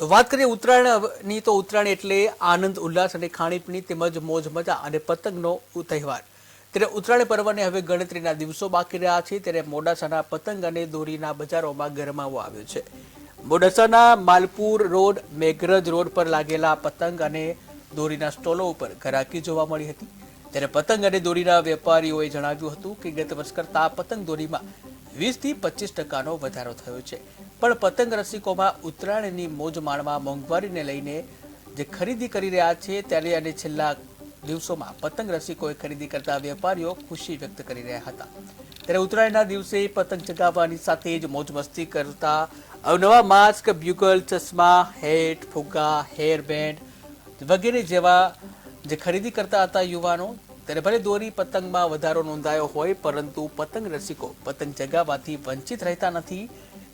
તો વાત કરીએ ઉત્તરાયણની તો ઉત્તરાયણ એટલે આનંદ ઉલ્લાસ અને ખાણીપીણી તેમજ મોજ મજા અને પતંગનો તહેવાર। ત્યારે ઉત્તરાયણ પર્વને હવે ગણતરીના દિવસો બાકી રહ્યા છે ત્યારે મોડાસાના પતંગ અને દોરીના બજારોમાં ગરમાવો આવ્યો છે। મોડાસાના માલપુર રોડ મેઘરજ રોડ પર લાગેલા પતંગ અને દોરીના સ્ટોલો ઉપર ઘરાકી જોવા મળી હતી। ત્યારે પતંગ અને દોરીના વેપારીઓએ જણાવ્યું હતું કે ગત વર્ષ કરતા પતંગ દોરીમાં 20 થી 25% વધારો થયો છે, પણ પતંગ રસિકોમાં ઉત્તરાયણની મોજ માણવા મોંઘવારીને લઈને જે ખરીદી કરી રહ્યા છે ત્યારે અને છેલ્લા દિવસોમાં પતંગ રસિકોએ ખરીદી કરતા વેપારીઓ ખુશી વ્યક્ત કરી રહ્યા હતા। ત્યારે ઉત્તરાયણના દિવસે પતંગ ચગાવવાની સાથે જ મોજ મસ્તી કરતા અવનવા માસ્ક, બ્યુગલ, ચશ્મા, હેટ, ફુગ્ગા, હેર બેન્ડ વગેરે જેવા જે ખરીદી કરતા હતા યુવાનો। ત્યારે ભલે દોરી પતંગમાં વધારો નોંધાયો હોય પરંતુ પતંગ રસિકો પતંગ ચગાવવાથી વંચિત રહેતા નથી।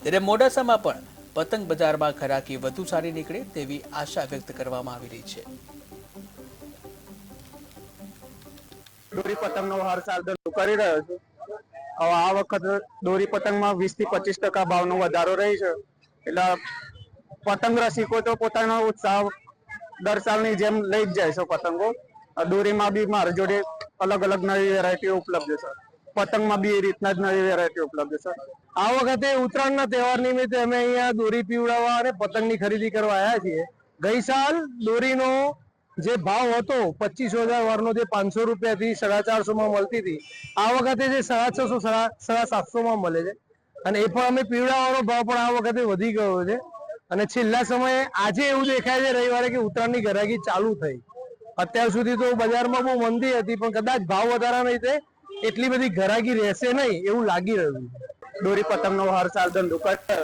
ત્યારે મોડાસામાં પણ પતંગ બજારમાં ઘરાકી વધુ સારી નીકળે તેવી આશા વ્યક્ત કરવામાં આવી રહી છે। દોરી પતંગનો હર સાલ ધંધો કરી રહ્યો છું। હવે આ વખત દોરી પતંગમાં 20 થી 25% ભાવનો વધારો રહી છે, એટલે પતંગ રસિકો તો પોતાનો ઉત્સાહ દર સાલની જેમ લઈ જ જાય છે પતંગો। દોરીમાં બી મારી જોડે અલગ અલગ નવી વેરાયટીઓ ઉપલબ્ધ છે, પતંગમાં બી એ રીતના જ નવી વેરાયટી ઉપલબ્ધ છે। આ વખતે ઉત્તરાયણના તહેવાર નિમિત્તે અમે અહીંયા દોરી પીવડાવવા અને પતંગની ખરીદી કરવા આવ્યા છીએ। ગઈ સાલ દોરીનો જે ભાવ હતો 25,000 વારનો જે 500 રૂપિયાથી 450 માં મળતી હતી, આ વખતે જે 650 750 માં મળે છે અને એ પણ અમે પીવડાવવાનો ભાવ પણ આ વખતે વધી ગયો છે। અને છેલ્લા સમયે આજે એવું દેખાય છે રવિવારે કે ઉત્તરાયણની ઘરાકી ચાલુ થઈ। અત્યાર સુધી તો બજારમાં બહુ મંદી હતી, પણ કદાચ ભાવ વધારાના લીધે એટલી બધી ઘરાકી રહેશે નહીં એવું લાગી રહ્યું છે। દોરી પતંગનો હર સાલ ધંધો કરે